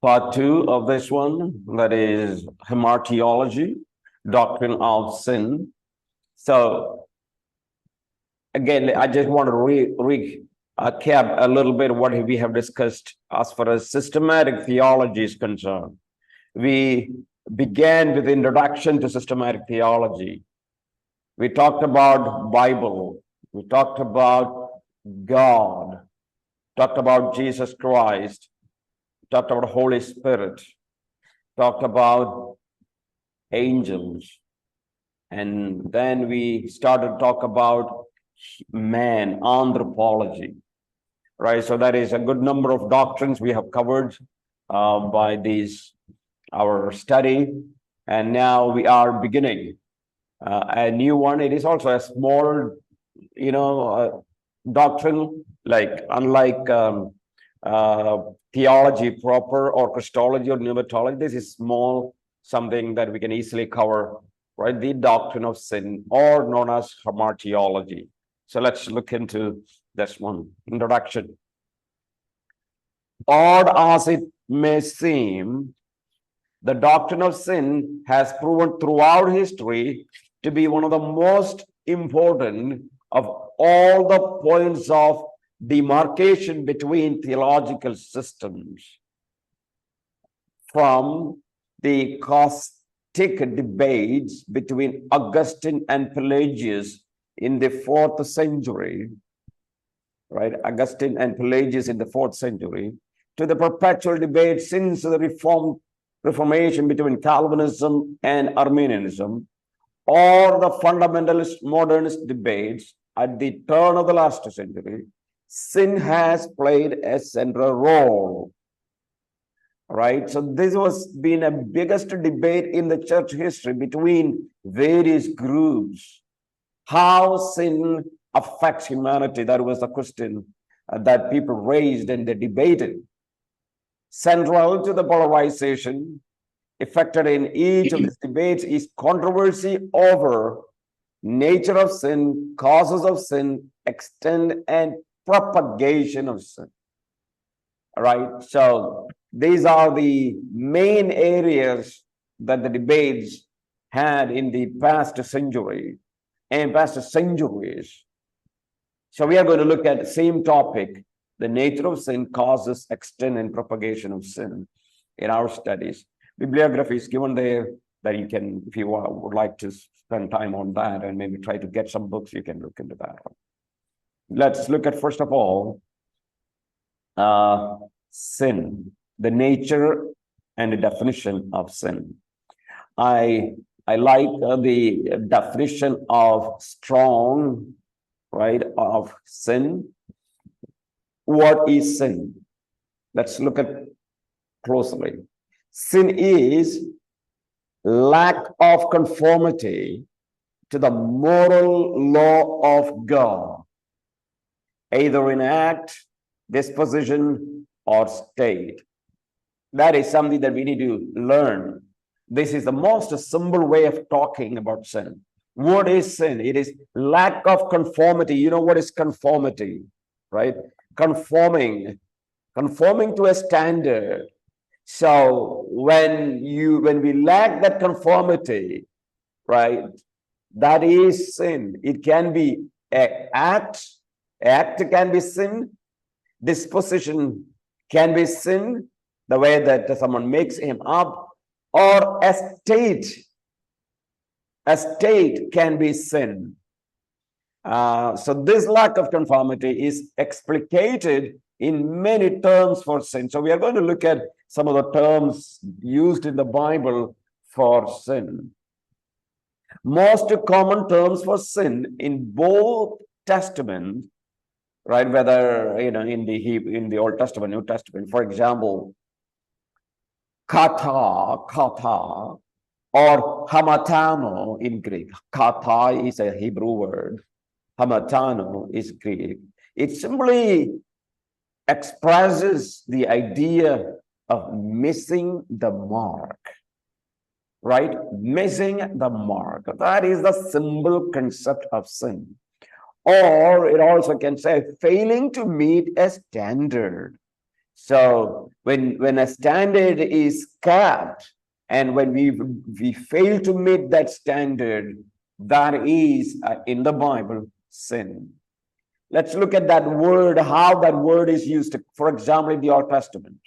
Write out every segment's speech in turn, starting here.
Part two of this one, that is Hamartiology, Doctrine of Sin. So again, I just want to recap a little bit what we have discussed as far as systematic theology is concerned. We began with the introduction to systematic theology. We talked about Bible. We talked about God. Talked about Jesus Christ. Talked about Holy Spirit. Talked about angels. And then we started to talk about man, anthropology, right? So that is a good number of doctrines we have covered by our study. And now we are beginning a new one. It is also a small, doctrine, unlike theology proper or Christology or pneumatology. This is small, something that we can easily cover, right? The doctrine of sin, or known as Hamartiology. So let's look into this one. Introduction. Odd as it may seem, the doctrine of sin has proven throughout history to be one of the most important of all the points of demarcation between theological systems. From the caustic debates between Augustine and Pelagius in the 4th century, right? Augustine and Pelagius in the 4th century, to the perpetual debate since the Reformation between Calvinism and Arminianism, or the fundamentalist modernist debates at the turn of the last century, sin has played a central role, right? So this was been a biggest debate in the church history between various groups. How sin affects humanity, that was the question that people raised and they debated. Central to the polarization affected in each of these debates is controversy over nature of sin, causes of sin, extent and propagation of sin. All right, so these are the main areas that the debates had in the past century and past centuries. So we are going to look at the same topic, the nature of sin, causes, extent and propagation of sin, in our studies. Bibliography is given there that you can, if you would like to spend time on that and maybe try to get some books, you can look into that one. Let's look at, first of all, sin, the nature and the definition of sin. I like the definition of Strong, right, of sin. What is sin? Let's look at closely. Sin is lack of conformity to the moral law of God, either in act, disposition, or state. That is something that we need to learn. This is the most simple way of talking about sin. What is sin? It is lack of conformity. You know what is conformity, right? Conforming to a standard. So when we lack that conformity, right, that is sin. It can be an act can be sin, disposition can be sin, the way that someone makes him up, or a state can be sin. So this lack of conformity is explicated in many terms for sin. So we are going to look at some of the terms used in the Bible for sin. Most common terms for sin in both Testaments, right? Whether in the Old Testament, New Testament, for example, kata, or hamatano in Greek. Kata is a Hebrew word. Hamatano is Greek. It simply expresses the idea of missing the mark, right? Missing the mark. That is the simple concept of sin. Or it also can say failing to meet a standard. So when a standard is kept, and when we fail to meet that standard, that is in the Bible sin. Let's look at that word, how that word is used. For example, in the Old Testament,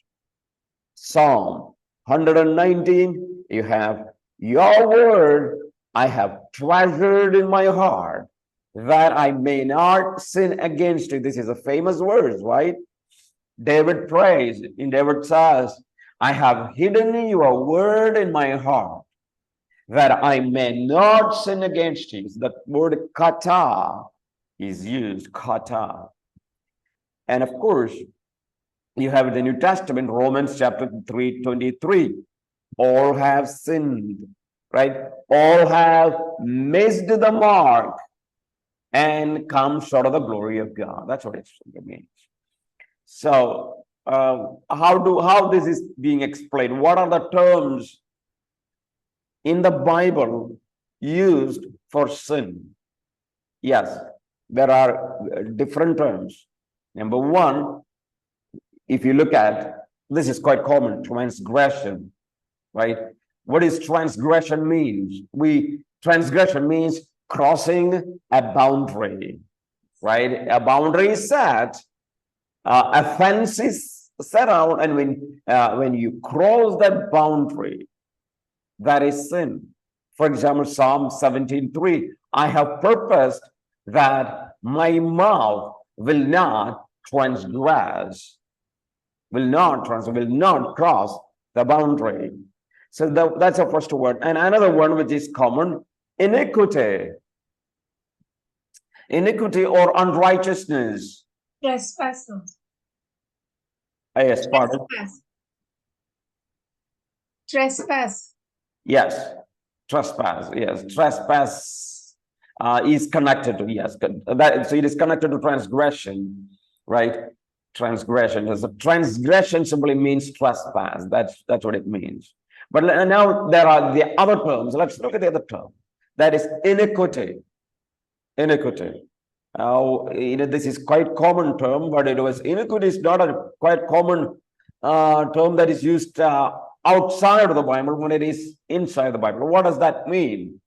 Psalm 119, you have, your word I have treasured in my heart, that I may not sin against you. This is a famous verse, right? David prays, and David says, I have hidden your word in my heart, that I may not sin against you. So the word kata is used, kata. And of course, you have in the New Testament, Romans chapter 3:23. All have sinned, right? All have missed the mark and come short of the glory of God. That's what it means. So how this is being explained? What are the terms in the Bible used for sin? Yes, there are different terms. Number one, if you look at, this is quite common, transgression, right? What is transgression means? Transgression means crossing a boundary, right? A boundary is set, a fence is set out, and when you cross that boundary, that is sin. For example, Psalm 17:3, I have purposed that my mouth will not transgress, will not cross the boundary. So that's the first word. And another one which is common, iniquity. Iniquity or unrighteousness. Trespass. Yes, pardon. Trespass. Yes, trespass. Yes, trespass is connected to, yes. So it is connected to transgression, right? Transgression. So transgression simply means trespass. That's what it means. But now there are the other terms. Let's look at the other term. That is iniquity. Iniquity. This is quite common term, but iniquity is not a quite common term that is used outside of the Bible when it is inside the Bible. What does that mean?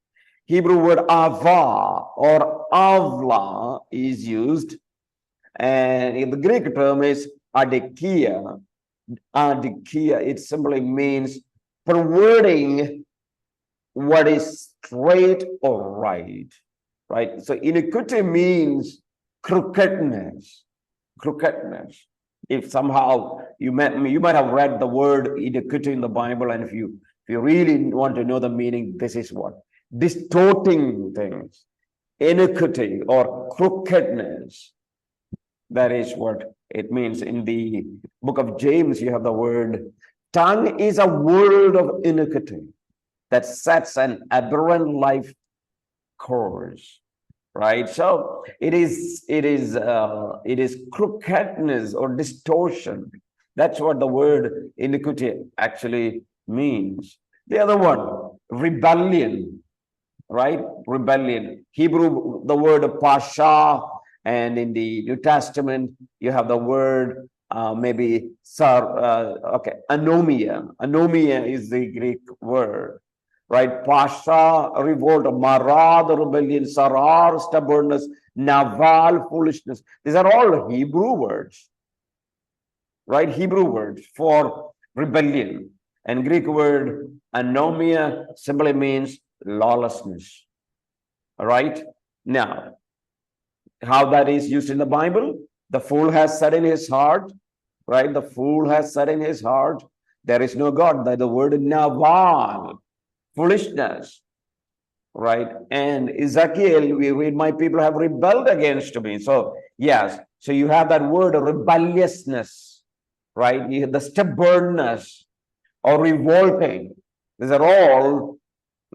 Hebrew word ava or avla is used, and in the Greek term is adikia. Adikia, it simply means perverting what is straight or right. Right? So iniquity means crookedness. Crookedness. If somehow you might have read the word iniquity in the Bible, and if you really want to know the meaning, this is what distorting things, iniquity or crookedness. That is what it means. In the book of James, you have the word tongue is a word of iniquity that sets an aberrant life course. Right, so it is crookedness or distortion. That's what the word iniquity actually means. The other one, rebellion, right? Rebellion. Hebrew, the word pasha, and in the New Testament, you have the word maybe anomia. Anomia is the Greek word. Right? Pasha, revolt, Mara, the rebellion, Sarar, stubbornness, Naval, foolishness. These are all Hebrew words, right? Hebrew words for rebellion. And Greek word anomia simply means lawlessness. All right? Now, how that is used in the Bible? The fool has said in his heart, right? The fool has said in his heart, there is no God. That the word Naval, foolishness, right? And Ezekiel, we read, my people have rebelled against me. So yes, so you have that word rebelliousness, right? You have the stubbornness or revolting. These are all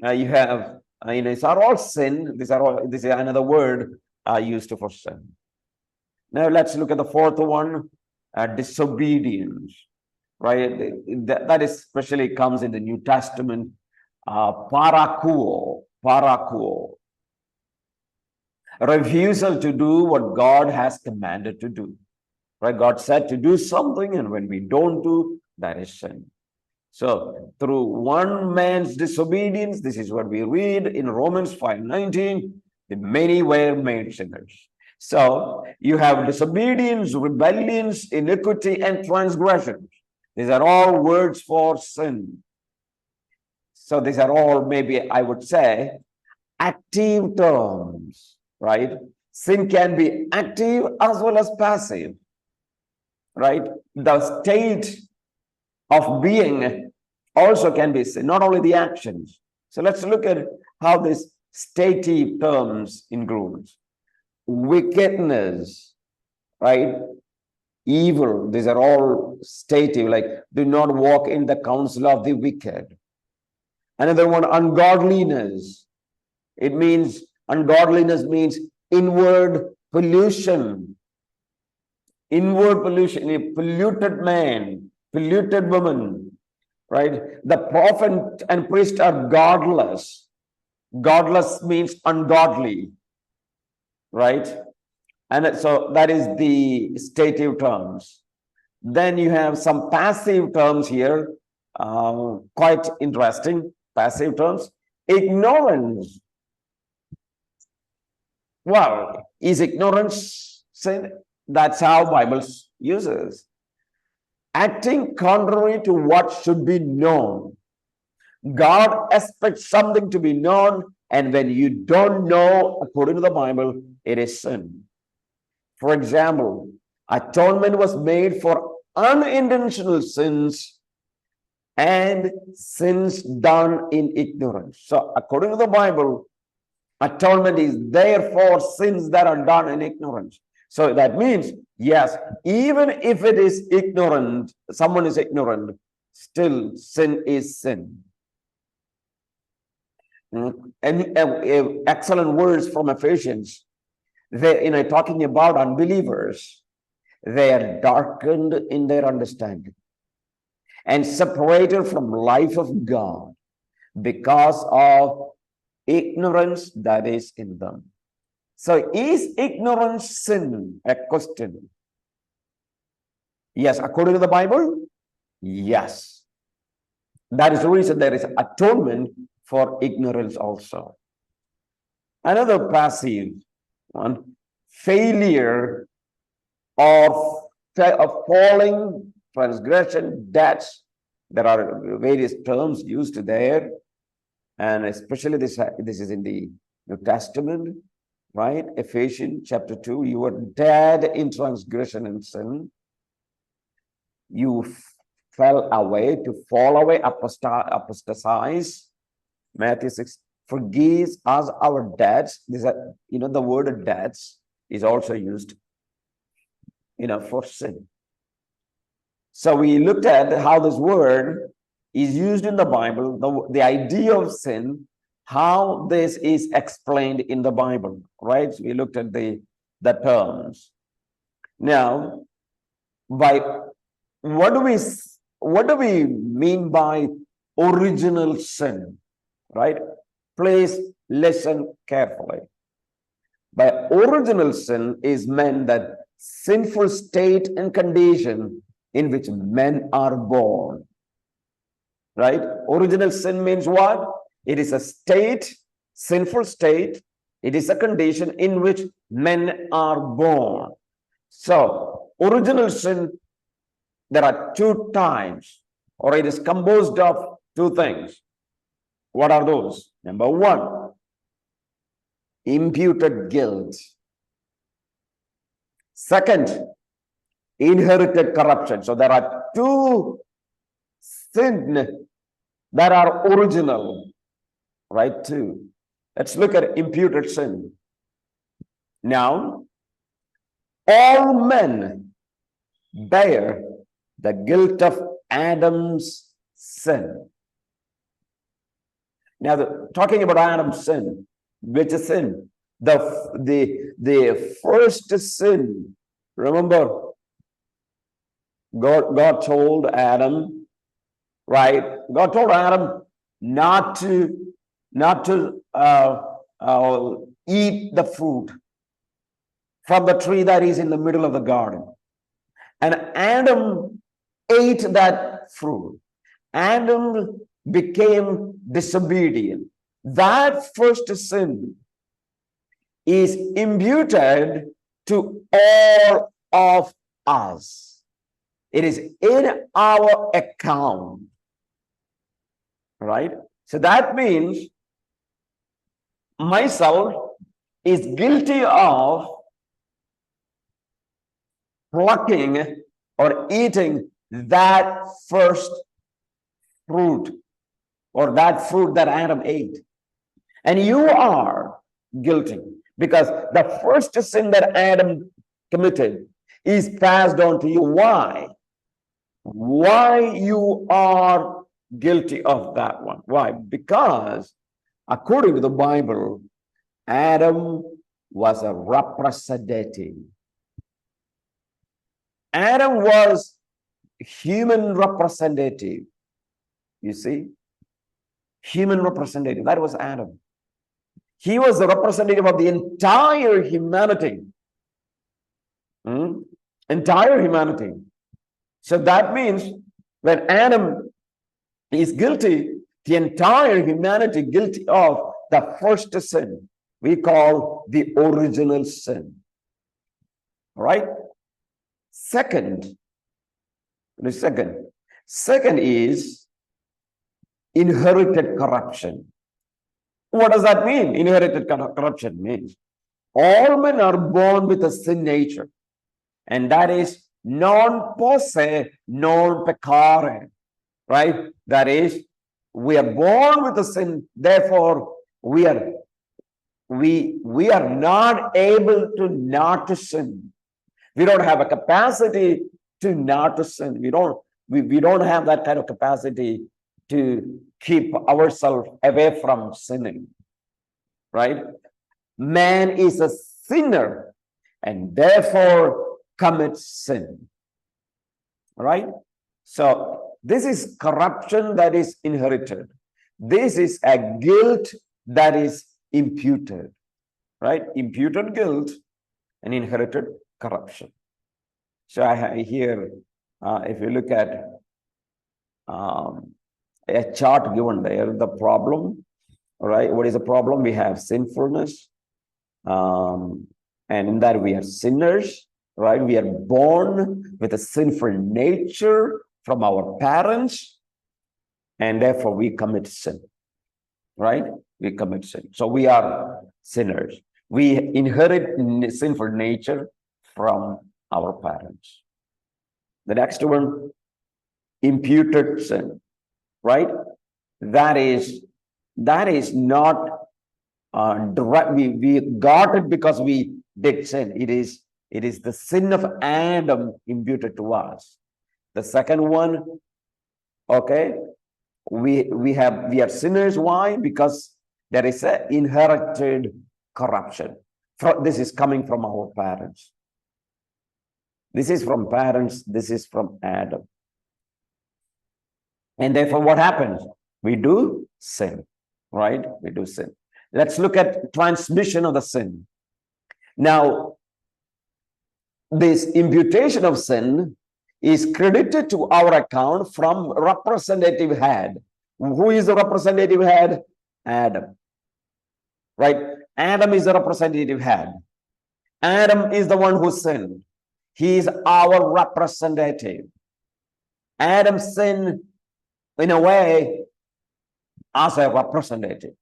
you have. These are all sin. This is another word used for sin. Now let's look at the fourth one, disobedience, right? That especially comes in the New Testament. Parakuo, refusal to do what God has commanded to do. right? God said to do something, and when we don't do, that is sin. So through one man's disobedience, this is what we read in Romans 5:19, the many were made sinners. So you have disobedience, rebellions, iniquity, and transgressions. These are all words for sin. So these are all, maybe I would say, active terms, right? Sin can be active as well as passive, right? The state of being also can be sin, not only the actions. So let's look at how this stative terms includes wickedness, right? Evil, these are all stative, like do not walk in the counsel of the wicked. Another one, ungodliness. It means, ungodliness means inward pollution. Inward pollution, a polluted man, polluted woman, right? The prophet and priest are godless. Godless means ungodly, right? And so that is the stative terms. Then you have some passive terms here, quite interesting. Passive terms. Ignorance. Well, is ignorance sin? That's how Bible uses. Acting contrary to what should be known. God expects something to be known, and when you don't know, according to the Bible, it is sin. For example, atonement was made for unintentional sins and sins done in ignorance. So according to the Bible, atonement is there for sins that are done in ignorance. So that means, yes, even if it is ignorant, someone is ignorant, still sin is sin. And excellent words from Ephesians. They, talking about unbelievers, they are darkened in their understanding and separated from life of God because of ignorance that is in them. So is ignorance sin? A question. Yes, according to the Bible, yes. That is the reason there is atonement for ignorance also. Another passive one, failure of falling, transgression, debts. There are various terms used there, and especially this is in the New Testament, right? Ephesians chapter 2, you were dead in transgression and sin. You fell away, to fall away, apostatize. Matthew 6, forgives us our debts. These are, the word debts is also used, for sin. So we looked at how this word is used in the Bible, the idea of sin, how this is explained in the Bible, right? So we looked at the terms. Now, what do we mean by original sin, right? Please listen carefully. By original sin is meant that sinful state and condition in which men are born, right? Original sin means what? It is a state, sinful state. It is a condition in which men are born. So, original sin, there are two types, or it is composed of two things. What are those? Number one, imputed guilt. Second, inherited corruption. So there are two sins that are original, right? Two. Let's look at imputed sin. Now, all men bear the guilt of Adam's sin. Now, talking about Adam's sin, which is sin? The first sin. Remember, God told Adam, right? God told Adam not to eat the fruit from the tree that is in the middle of the garden. And Adam ate that fruit. Adam became disobedient. That first sin is imputed to all of us. It is in our account, right? So that means myself is guilty of plucking or eating that first fruit, or that fruit that Adam ate. And you are guilty because the first sin that Adam committed is passed on to you. Why? Why you are guilty of that one? Why? Because according to the Bible, Adam was a representative. Adam was human representative. You see? Human representative. That was Adam. He was the representative of the entire humanity. Entire humanity. So that means when Adam is guilty, the entire humanity guilty of the first sin we call the original sin. All right? Second is inherited corruption. What does that mean? Inherited corruption means all men are born with a sin nature, and that is non posse, non peccare, right? That is, we are born with a sin, therefore we are not able to not to sin. We don't have a capacity to not to sin. We don't have that kind of capacity to keep ourselves away from sinning, right? Man is a sinner and therefore commits sin, right? So this is corruption that is inherited. This is a guilt that is imputed, right? Imputed guilt and inherited corruption. So I have here, if you look at a chart given there, the problem, right? What is the problem? We have sinfulness, and in that we are sinners, right? We are born with a sinful nature from our parents, and therefore we commit sin, right? We commit sin. So we are sinners. We inherit sinful nature from our parents. The next one, imputed sin, right? That is not direct. We got it because we did sin. It is the sin of Adam imputed to us. The second one, okay, we are sinners. Why? Because there is an inherited corruption. This is coming from our parents. This is from parents. This is from Adam. And therefore, what happens? We do sin, right? We do sin. Let's look at transmission of the sin. Now, this imputation of sin is credited to our account from representative head. Who is the representative head? Adam, right? Adam is the representative head. Adam is the one who sinned. He is our representative. Adam sinned in a way as a representative.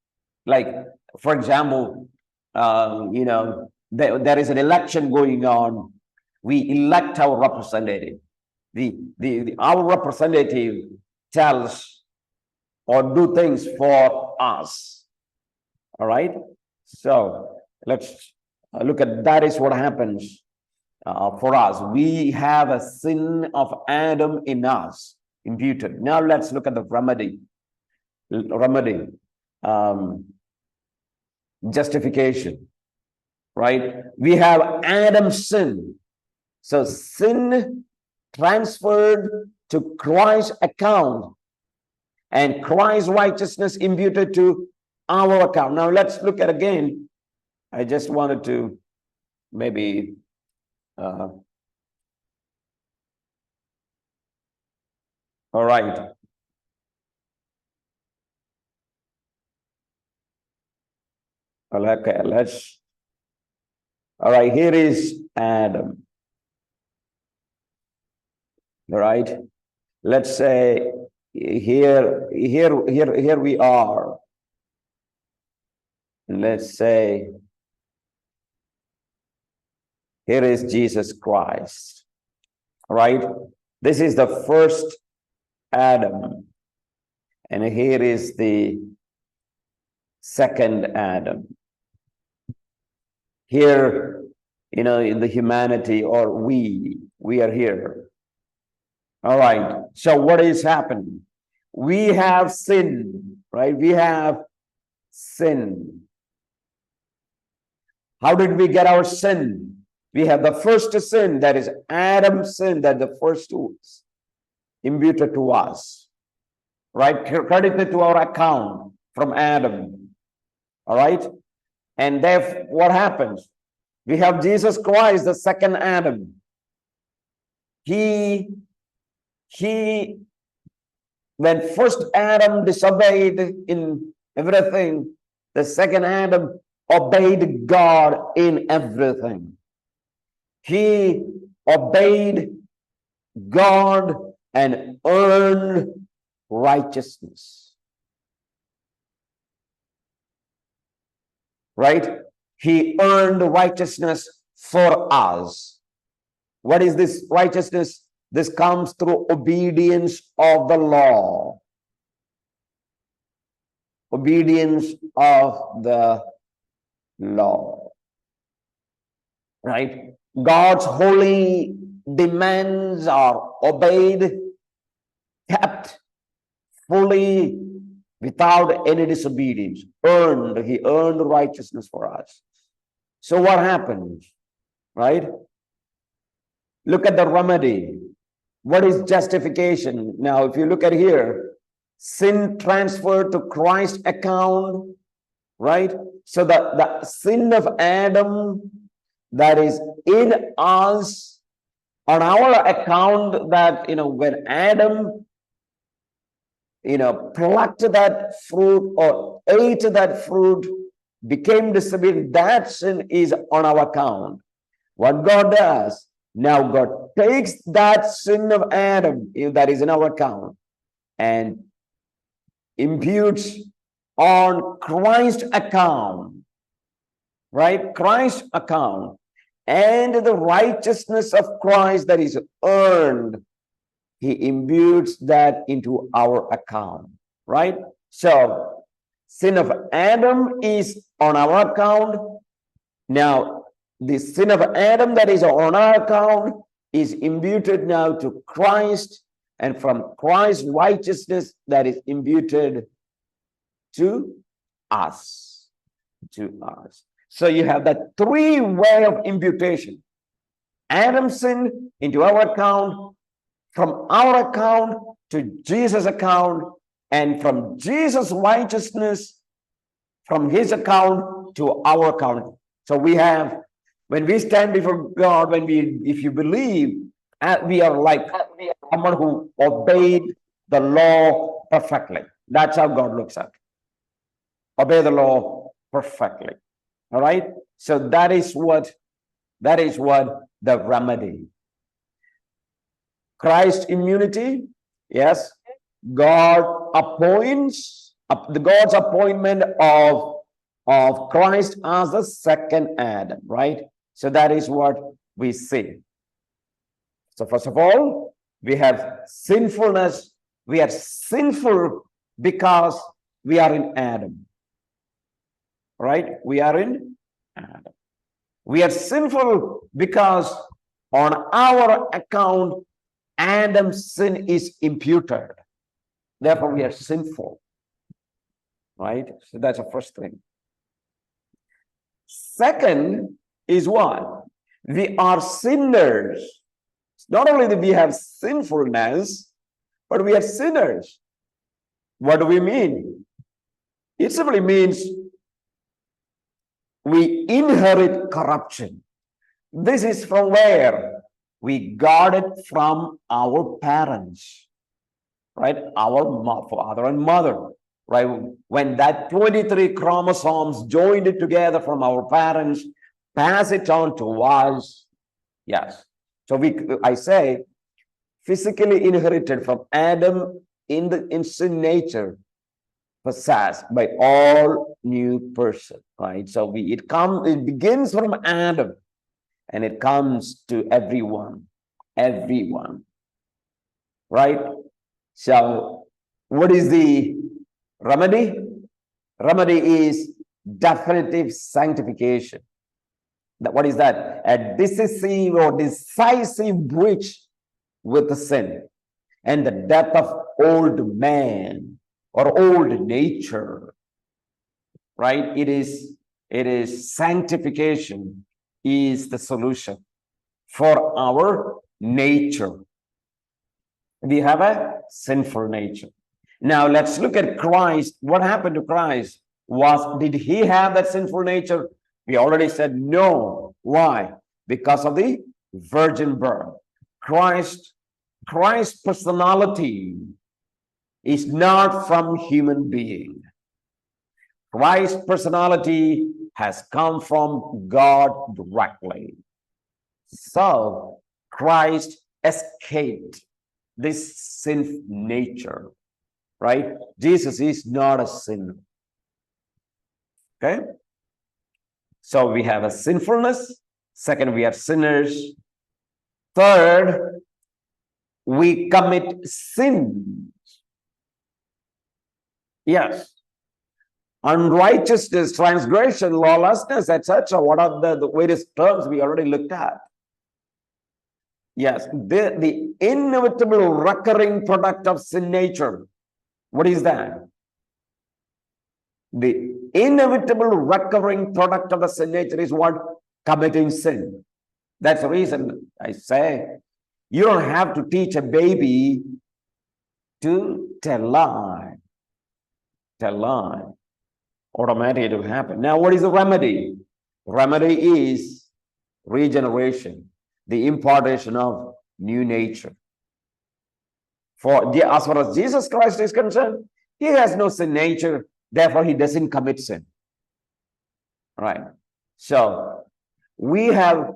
Like, for example, there is an election going on. We elect our representative. Our representative tells or do things for us. All right. So let's look at that. Is what happens for us. We have a sin of Adam in us, imputed. Now let's look at the remedy. Justification, right? We have Adam's sin. So sin transferred to Christ's account and Christ's righteousness imputed to our account. Now let's look at again. I just wanted to maybe All right. Okay, all right, here is Adam. All right. Let's say here we are. Let's say here is Jesus Christ. All right. This is the first Adam. And here is the second Adam. Here, in the humanity, or we are here. All right. So what is happening? We have sin, right? We have sin. How did we get our sin? We have the first sin, that is Adam's sin, that the first was imputed to us, right? Credited to our account from Adam. All right. And therefore, what happens? We have Jesus Christ, the second Adam. When first Adam disobeyed in everything, the second Adam obeyed God in everything. He obeyed God and earned righteousness. Right? He earned righteousness for us. What is this righteousness? This comes through obedience of the law. Obedience of the law. Right? God's holy demands are obeyed, kept fully, without any disobedience. He earned righteousness for us. So what happens? Right? Look at the remedy. What is justification? Now, if you look at here, sin transferred to Christ's account, right? So the sin of Adam that is in us, on our account, that, when Adam, plucked that fruit or ate that fruit, became disobedient, that sin is on our account. What God does, now God takes that sin of Adam that is in our account and imputes on Christ's account, right? Christ's account, and the righteousness of Christ that is earned, he imputes that into our account, right? So sin of Adam is on our account. Now, the sin of Adam that is on our account is imputed now to Christ, and from Christ's righteousness that is imputed to us. So you have that three-way of imputation. Adam's sin into our account, from our account to Jesus' account, and from Jesus' righteousness, from his account to our account. So we have, when we stand before God, if you believe, we are like someone who obeyed the law perfectly. That's how God looks at it. Obey the law perfectly. All right. So that is what the remedy. Christ's immunity, yes. God appoints, God's appointment of Christ as the second Adam, right? So that is what we see. So first of all, we have sinfulness. We are sinful because we are in Adam, right? We are in Adam. We are sinful because on our account, Adam's sin is imputed. Therefore, we are sinful, right? So that's the first thing. Second is what? We are sinners. Not only that we have sinfulness, but we are sinners. What do we mean? It simply means we inherit corruption. This is from where? We got it from our parents. right? Our father and mother, right? When that 23 chromosomes joined it together from our parents, pass it on to us. Yes. So I say, physically inherited from Adam in the sin nature, possessed by all new person, right? So it begins from Adam and it comes to everyone, right? So what is the remedy? Remedy is definitive sanctification. What is that? A decisive or decisive breach with the sin and the death of old man or old nature, right? It is sanctification is the solution for our nature. We have a sinful nature. Now let's look at Christ. What happened to Christ? Did he have that sinful nature? We already said no. Why? Because of the virgin birth. Christ's personality is not from human being. Christ's personality has come from God directly. So Christ escaped this sinful nature, right? Jesus is not a sinner. Okay? So we have a sinfulness. Second, we are sinners. Third, we commit sin. Yes. Unrighteousness, transgression, lawlessness, etc. What are the various terms we already looked at? Yes, the inevitable recurring product of sin nature. What is that? The inevitable recurring product of the sin nature is what? Committing sin. That's the reason I say you don't have to teach a baby to tell lie. Tell lie. Automatically it will happen. Now, what is the remedy? Remedy is regeneration, the impartation of new nature. As far as Jesus Christ is concerned, he has no sin nature, therefore he doesn't commit sin. Right? So we have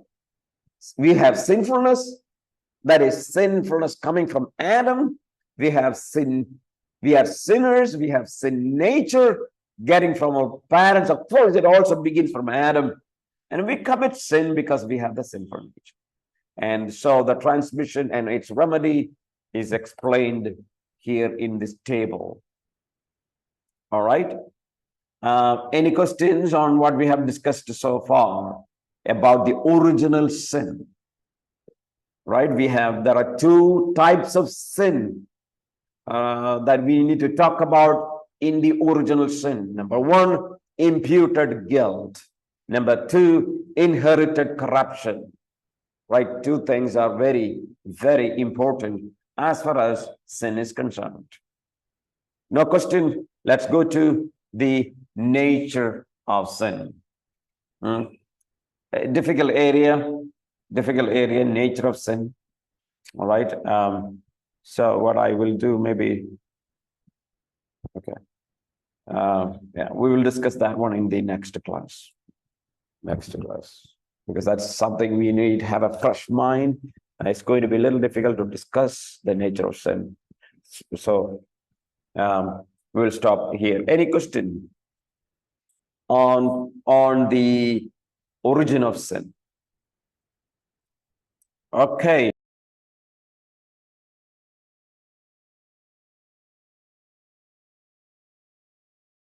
sinfulness, that is sinfulness coming from Adam. We have sin, we are sinners, we have sin nature getting from our parents. Of course, it also begins from Adam. And we commit sin because we have the sinful nature. And so the transmission and its remedy is explained here in this table. All right. Any questions on what we have discussed so far about the original sin? Right. There are two types of sin that we need to talk about in the original sin. Number one, imputed guilt. Number two, inherited corruption. Right? Two things are very, very important as far as sin is concerned. No question. Let's go to the nature of sin. Difficult area, nature of sin. All right. So what I will do, maybe, okay. Yeah, we will discuss that one in the next class. Because that's something we need to have a fresh mind. It's going to be a little difficult to discuss the nature of sin. So we will stop here. Any question on the origin of sin? Okay.